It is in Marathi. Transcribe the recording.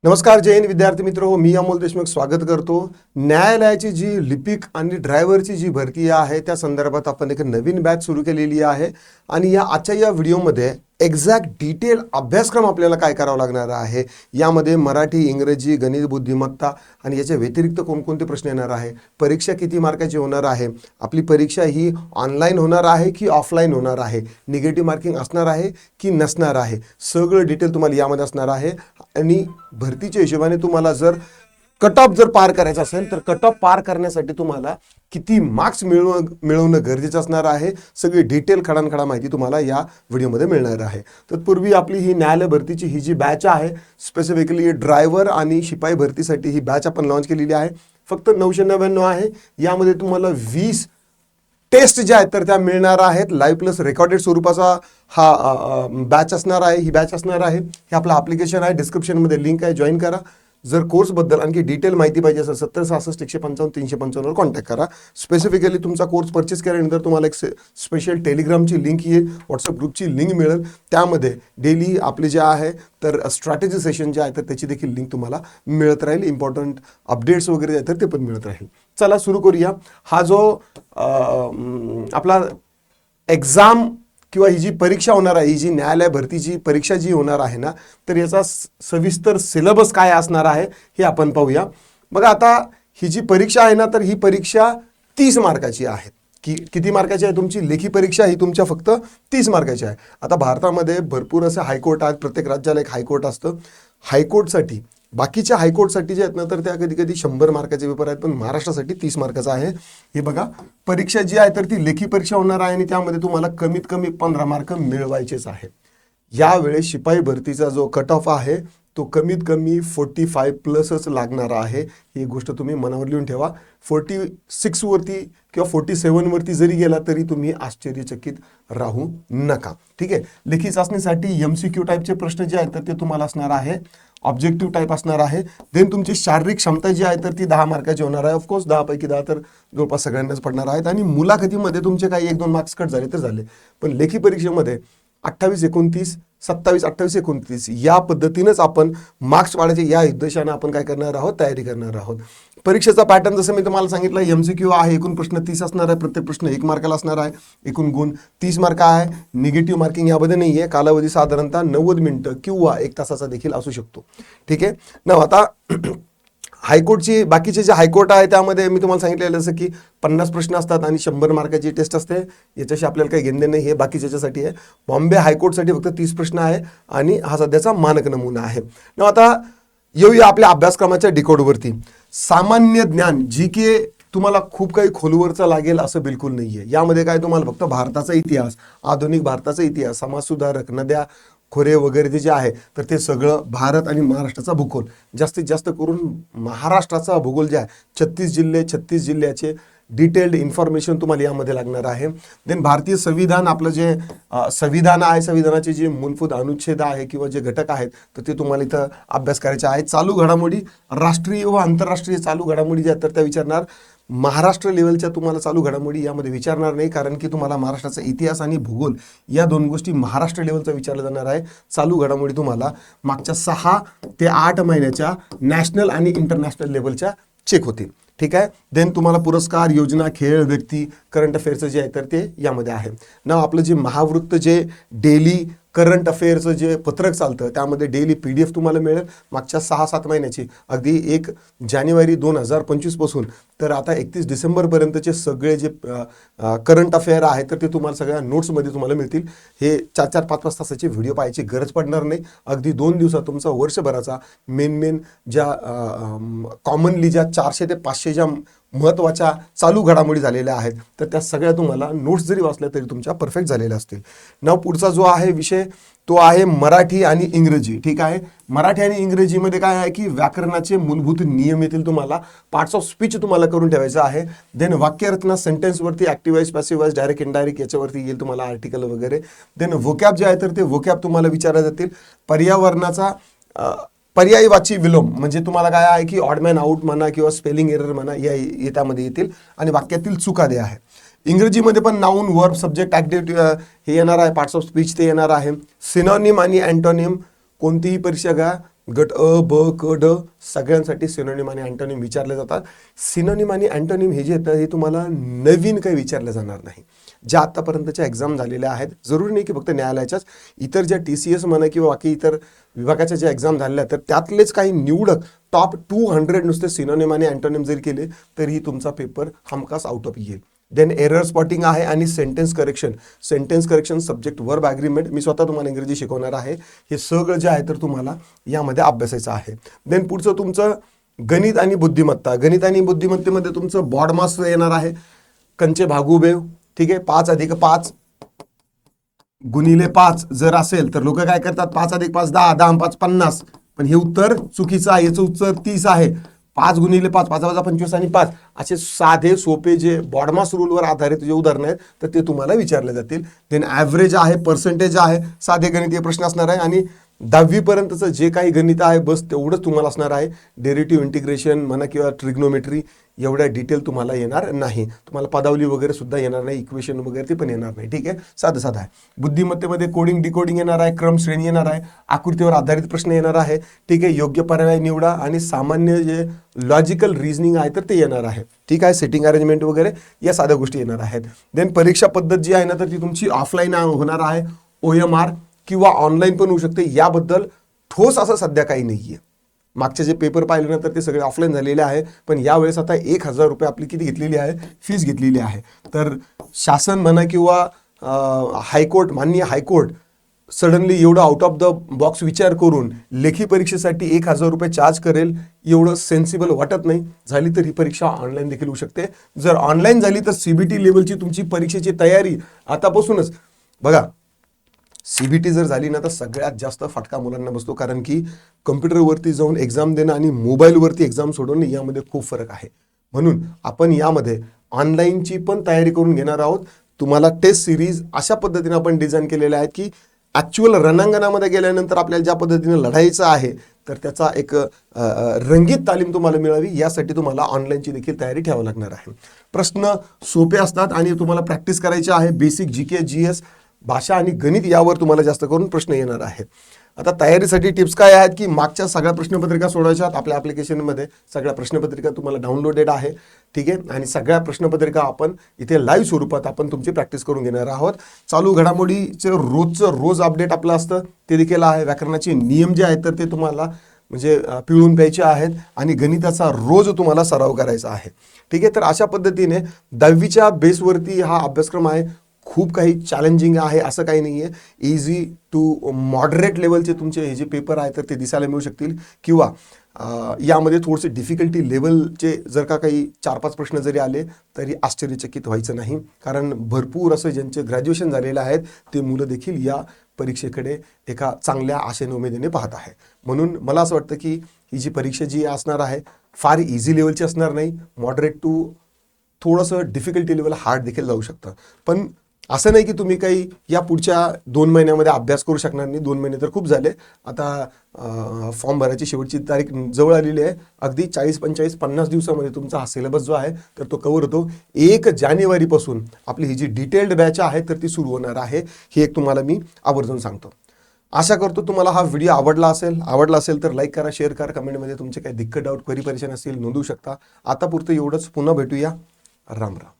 नमस्कार जय हिंद विद्यार्थी मित्र हो, मी अमोल देशमुख स्वागत करतो. न्यायालयाची जी लिपिक आणि ड्रायव्हरची जी भरती आहे त्या संदर्भात आपण एक नवीन बॅच सुरू केलेली आहे आणि आजच्या या व्हिडिओमध्ये एक्झॅक्ट डिटेल अभ्यासक्रम आपल्याला काय करावा लागणार आहे. यामध्ये मराठी, इंग्रजी, गणित, बुद्धिमत्ता आणि याच्या व्यतिरिक्त कोणकोणते प्रश्न येणार आहे, परीक्षा किती मार्काची होणार आहे, आपली परीक्षा ही ऑनलाईन होणार आहे की ऑफलाईन होणार आहे, निगेटिव्ह मार्किंग असणार आहे की नसणार आहे, सगळं डिटेल तुम्हाला यामध्ये असणार आहे. आणि भरतीच्या हिशोबाने तुम्हाला जर कट ऑफ जर पार करायचा असेल तर कट ऑफ पार करण्यासाठी तुम्हाला किती मार्क्स मिळवणं गरजेचं असणार आहे, सगळी डिटेल खडानखडा माहिती तुम्हाला या व्हिडिओमध्ये मिळणार आहे. तत्पूर्वी आपली ही न्यायालय भरतीची ही जी बॅच आहे, स्पेसिफिकली ड्रायव्हर आणि शिपाई भरतीसाठी ही बॅच आपण लॉन्च केलेली आहे. फक्त 999 आहे. यामध्ये तुम्हाला 20 टेस्ट ज्या आहेत तर त्या मिळणार आहेत. लाईव्ह प्लस रेकॉर्डेड स्वरूपाचा हा बॅच असणार आहे. ही बॅच असणार आहे. हे आपलं ॲप्लिकेशन आहे, डिस्क्रिप्शनमध्ये लिंक आहे, जॉईन करा. जर कोर्सबद्दल आणखी डिटेल माहिती पाहिजे असेल 70 66 155 355 वर कॉन्टॅक्ट करा. स्पेसिफिकली तुमचा कोर्स परचेस केल्यानंतर तुम्हाला एक स्पेशल टेलिग्रामची लिंक येईल, व्हॉट्सअप ग्रुपची लिंक मिळेल. त्यामध्ये डेली आपले जे आहे तर स्ट्रॅटेजी सेशन जे आहे तर त्याची देखील लिंक तुम्हाला मिळत राहील. इम्पॉर्टंट अपडेट्स वगैरे आहेत तर ते पण मिळत राहील. चला सुरू करूया. हा जो आपला एक्झाम किंवा ही जी परीक्षा होणार आहे, ही जी न्यायालय भरतीची परीक्षा जी होणार आहे ना, तर याचा सविस्तर सिलेबस काय असणार आहे हे आपण पाहूया. बघा, आता ही जी परीक्षा आहे ना, तर ही परीक्षा 30 मार्काची आहे. किती मार्काची आहे तुमची लेखी परीक्षा? ही तुमच्या फक्त 30 मार्काची आहे. आता भारतामध्ये भरपूर असे हायकोर्ट आहेत, प्रत्येक राज्याला एक हायकोर्ट असतं. हायकोर्टसाठी बाकीच्या हायकोर्टसाठी जे आहेत ना, तर त्या कधी कधी 100 मार्काचे पेपर आहेत, पण महाराष्ट्रासाठी 30 मार्काचा आहे. हे बघा, परीक्षा जी आहे तर ती लेखी परीक्षा होणार आहे आणि त्यामध्ये तुम्हाला कमीत कमी 15 मार्क मिळवायचेच आहे. यावेळेस शिपाई भरतीचा जो कट ऑफ आहे तो कमीत कमी 45 प्लसच लागणार आहे. ही गोष्ट तुम्ही मनावर लिहून ठेवा. 46 वरती किंवा 47 वरती जरी गेला तरी तुम्ही आश्चर्यचकित राहू नका. ठीक आहे. लेखी चाचणीसाठी MCQ टाईपचे प्रश्न जे आहेत तर ते तुम्हाला असणार आहे, ऑब्जेक्टिव्ह टाईप असणार आहे. देन तुमची शारीरिक क्षमता जी आहे तर ती 10 मार्काची होणार आहे. ऑफकोर्स 10 पैकी 10 तर जवळपास सगळ्यांनाच पडणार आहेत. आणि मुलाखतीमध्ये तुमचे काही 1-2 मार्क्स कट झाले तर झाले, पण लेखी परीक्षेमध्ये 28-29, 27-28-29 या पद्धतीनंच आपण मार्क्स वाढायचे या उद्देशानं आपण काय करणार आहोत, तयारी करणार आहोत. परीक्षेचा पॅटर्न जसं मी तुम्हाला सांगितलं, MCQ आहे, एकूण प्रश्न 30 असणार आहे, प्रत्येक प्रश्न 1 मार्काला असणार आहे, एकूण गुण 30 मार्क आहे. निगेटिव्ह मार्किंग यामध्ये नाही आहे. कालावधी साधारणतः 90 मिनिटं किंवा 1 तासाचा देखील असू शकतो. ठीक आहे ना. आता हायकोर्टची बाकीचे जे हायकोर्ट आहे त्यामध्ये मी तुम्हाला सांगितलेलं जसं की 50 प्रश्न असतात आणि 100 मार्काची टेस्ट असते. याच्याशी आपल्याला काही घेणं नाही, हे बाकीच्यासाठी आहे. बॉम्बे हायकोर्टसाठी फक्त 30 प्रश्न आहे आणि हा सध्याचा मानक नमुना आहे. ना आता येऊया आपल्या अभ्यासक्रमाच्या डिकोडवरती. सामान्य ज्ञान GK तुम्हाला खूप काही खोलवरचा लागेल असं बिलकुल नाही आहे. यामध्ये काय तुम्हाला फक्त भारताचा इतिहास, आधुनिक भारताचा इतिहास, समाजसुधारक, नद्या खोरे वगैरे ते जे आहे तर ते सगळं भारत आणि महाराष्ट्राचा भूगोल, जास्तीत जास्त करून महाराष्ट्राचा भूगोल जे आहे 36 जिल्हे, 36 जिल्ह्याचे डिटेल्ड इन्फॉर्मेशन तुम्हाला यामध्ये लागणार आहे. देन भारतीय संविधान, आपलं जे संविधान आहे, संविधानाचे जे मूलभूत अनुच्छेद आहे किंवा जे घटक आहेत तर ते तुम्हाला इथं अभ्यास करायचे आहेत. चालू घडामोडी, राष्ट्रीय व आंतरराष्ट्रीय चालू घडामोडी ज्या तर त्या विचारणार. महाराष्ट्र लेवलच्या तुम्हाला चालू घडामोडी यामध्ये विचारणार नाही, कारण की तुम्हाला महाराष्ट्राचा इतिहास आणि भूगोल या 2 गोष्टी महाराष्ट्र लेवलचा विचारला जाणार आहे. चालू घडामोडी तुम्हाला मागच्या 6 ते 8 महिन्याच्या नॅशनल आणि इंटरनॅशनल लेवलच्या चेक होतील. ठीक आहे. देन तुम्हाला पुरस्कार, योजना, खेळ, व्यक्ती, करंट अफेअर्सचं जे आहे तर ते यामध्ये आहे ना. आपलं जे महावृत्त, जे डेली करंट अफेअर्सचं जे पत्रक चालतं त्यामध्ये डेली PDF तुम्हाला मिळेल मागच्या 6-7 महिन्याची, अगदी 1 जानेवारी 2025 पासून तर आता 31 डिसेंबरपर्यंतचे सगळे जे करंट अफेअर आहे तर ते तुम्हाला सगळ्या नोट्समध्ये तुम्हाला मिळतील. हे 4-4, 5-5 तासाचे व्हिडिओ पाहायची गरज पडणार नाही. अगदी 2 दिवसात तुमचा वर्षभराचा मेन ज्या कॉमनली ज्या 400 ते 500 ज्या महत्त्वाच्या चालू घडामोडी झालेल्या आहेत तर त्या सगळ्या तुम्हाला नोट्स जरी वाचल्या तरी तुमच्या परफेक्ट झालेल्या असतील. नाव पुढचा जो आहे विषय तो आहे मराठी आणि इंग्रजी. ठीक आहे. मराठी आणि इंग्रजीमध्ये काय आहे की व्याकरणाचे मूलभूत नियम येतील तुम्हाला. पार्ट्स ऑफ स्पीच तुम्हाला करून ठेवायचं आहे. देन वाक्यरचना, सेंटेन्सवरती ॲक्टिव्हाइज, पॅसिव्हाइज, डायरेक्ट, इनडायरेक्ट याच्यावरती येईल तुम्हाला आर्टिकल वगैरे. देन वोकॅब जे आहे तर ते वोकॅब तुम्हाला विचारले जातील. पर्यावरणाचा पर्यायवाची विलोम म्हणजे तुम्हाला काय आहे की ऑड मॅन आउट म्हणा किंवा स्पेलिंग एरर म्हणा या त्यामध्ये येतील. आणि वाक्यातील चुका द्या आहे. इंग्रजीमध्ये पण नाऊन, वर्ब, सब्जेक्ट, ॲक्टिव्हिटी हे येणार आहे. पार्ट्स ऑफ स्पीच ते येणार आहे. सिनॉनिम आणि अँटोनिम कोणतीही परीक्षा घ्या, गट अ ब क ड सगळ्यांसाठी सिनोनिम आणि अँटोनिम विचारले जातात. सिनोनिम आणि अँटोनिम हे जे आहेत हे तुम्हाला नवीन काही विचारले जाणार नाही. ज्या आतापर्यंतच्या एक्झाम झालेल्या आहेत, जरुरी नाही की फक्त न्यायालयाच्याच, इतर ज्या TCS म्हणा किंवा बाकी इतर विभागाच्या ज्या एक्झाम झालेल्या आहेत तर त्यातलेच काही निवडक टॉप 200 नुसते सिनोनिम आणि अँटोनिम जरी केले तरीही तुमचा पेपर हमखास आउट ऑफ येईल. देन एरर स्पॉटिंग आहे आणि sentence correction subject verb agreement मी स्वतः तुम्हाला इंग्रजी शिकवणार आहे. हे सगळं जे आहे तर तुम्हाला यामध्ये अभ्यासायचं आहे. देन पुढचं तुमचं गणित आणि बुद्धिमत्तेमध्ये तुमचं बॉड मास येणार आहे. कंचे भागुबेव, ठीक आहे, 5 + 5 गुणिले 5 जर असेल तर लोक काय करतात 5 + 5 10, 10 × 5 50, पण हे उत्तर चुकीचं आहे. याचं उत्तर 30 आहे. 5 × 5 5 + 25 आणि 5 असे साधे सोपे जे बॉडमास रूलवर आधारित जे उदाहरणं आहेत तर ते तुम्हाला विचारले जातील. देन ॲव्हरेज आहे, पर्सेंटेज आहे, साधे गणितीय प्रश्न असणार आहे आणि 10वी पर्यंतचं जे काही गणित आहे बस तेवढंच तुम्हाला असणार आहे. डेरिव्हेटिव्ह इंटिग्रेशन म्हणा किंवा ट्रिग्नोमेट्री एवढ्या डिटेल तुम्हाला येणार नाही. तुम्हाला पदावली वगैरे सुद्धा येणार नाही, इक्वेशन वगैरे ते पण येणार नाही. ठीक आहे, साधं आहे. बुद्धिमत्तेमध्ये कोडिंग डिकोडिंग येणार आहे, क्रम श्रेणी येणार आहे, आकृतीवर आधारित प्रश्न येणार आहे. ठीक आहे, योग्य पर्याय निवडा आणि सामान्य जे लॉजिकल रिझनिंग आहे तर ते येणार आहे. ठीक आहे, सेटिंग अरेंजमेंट वगैरे या साध्या गोष्टी येणार आहेत. देन परीक्षा पद्धत जी आहे ना तर ती तुमची ऑफलाईन होणार आहे, OMR किंवा ऑनलाईन पण होऊ शकते. याबद्दल ठोस असं सध्या काही नाही आहे. मागचे जे पेपर पाहिले ना तर ते सगळे ऑफलाईन झालेले आहे, पण यावेळेस आता 1000 रुपये आपली किती घेतलेली आहे, फीस घेतलेली आहे. तर शासन म्हणा किंवा माननीय हायकोर्ट सडनली एवढं आउट ऑफ द बॉक्स विचार करून लेखी परीक्षेसाठी 1000 रुपये चार्ज करेल एवढं सेन्सिबल वाटत नाही. झाली तर ही परीक्षा ऑनलाईन देखील होऊ शकते. जर ऑनलाईन झाली तर CBT लेवलची तुमची परीक्षेची तयारी आतापासूनच बघा. CBT जर झाली ना तर सगळ्यात जास्त फटका मुलांना बसतो, कारण की कम्प्युटरवरती जाऊन एक्झाम देणं आणि मोबाईलवरती एक्झाम सोडवणं यामध्ये खूप फरक आहे. म्हणून आपण यामध्ये ऑनलाईनची पण तयारी करून घेणार आहोत. तुम्हाला टेस्ट सिरीज अशा पद्धतीने आपण डिझाईन केलेल्या आहेत की ॲक्च्युअल रणांगणामध्ये गेल्यानंतर आपल्याला ज्या पद्धतीने लढायचं आहे तर त्याचा एक रंगीत तालीम तुम्हाला मिळावी यासाठी तुम्हाला ऑनलाईनची देखील तयारी ठेवावी लागणार आहे. प्रश्न सोपे असतात आणि तुम्हाला प्रॅक्टिस करायची आहे. बेसिक GK GS भाषा आणि गणित यावर तुम्हाला जास्त करून प्रश्न येणार आहेत. आता तयारीसाठी टिप्स काय आहेत की मागच्या सगळ्या प्रश्नपत्रिका सोडवायच्या आहेत. आपल्या ॲप्लिकेशनमध्ये सगळ्या प्रश्नपत्रिका तुम्हाला डाउनलोडेड आहे. ठीक आहे, आणि सगळ्या प्रश्नपत्रिका आपण इथे लाईव्ह स्वरूपात आपण तुमची प्रॅक्टिस करून घेणार आहोत. चालू घडामोडीचे रोज अपडेट आपलं असतं ते देखील आहे. व्याकरणाचे नियम जे आहेत तर ते तुम्हाला म्हणजे पिळून प्यायचे आहेत आणि गणिताचा रोज तुम्हाला सराव करायचा आहे. ठीक आहे, तर अशा पद्धतीने 10वीच्या बेसवरती हा अभ्यासक्रम आहे. खूप काही चॅलेंजिंग आहे असं काही नाही आहे. इझी टू मॉडरेट लेवलचे तुमचे हे जे पेपर आहे तर ते दिसायला मिळू शकतील किंवा यामध्ये थोडेसे डिफिकल्टी लेवलचे जर का काही 4-5 प्रश्न जरी आले तरी आश्चर्यचकित व्हायचं नाही, कारण भरपूर असं ज्यांचे ग्रॅज्युएशन झालेलं आहेत ते मुलं देखील या परीक्षेकडे एका चांगल्या आशेने उमेदीने पाहत आहे. म्हणून मला असं वाटतं की ही जी परीक्षा जी असणार आहे फार इझी लेवलची असणार नाही. मॉडरेट टू थोडंसं डिफिकल्टी लेवल हार्ड देखील जाऊ शकतं. पण असं नाही की तुम्ही काही या पुढच्या 2 महिन्यामध्ये अभ्यास करू शकणार नाही. 2 महिने तर खूप झाले. आता फॉर्म भरायची शेवटची तारीख जवळ आलेली आहे. अगदी 40, 45, 50 दिवसामध्ये तुमचा हा सिलेबस जो आहे तर तो कव्हर होतो. 1 जानेवारीपासून आपली ही जी डिटेल्ड बॅच आहे तर ती सुरू होणार आहे. हे एक तुम्हाला मी आवर्जून सांगतो. आशा करतो तुम्हाला हा व्हिडिओ आवडला असेल तर लाईक करा, शेअर करा, कमेंटमध्ये तुमचे काही दिक्कत डाऊट क्वेरी परेशान असतील नोंदवू शकता. आता पुरतं एवढंच. पुन्हा भेटूया. राम राम.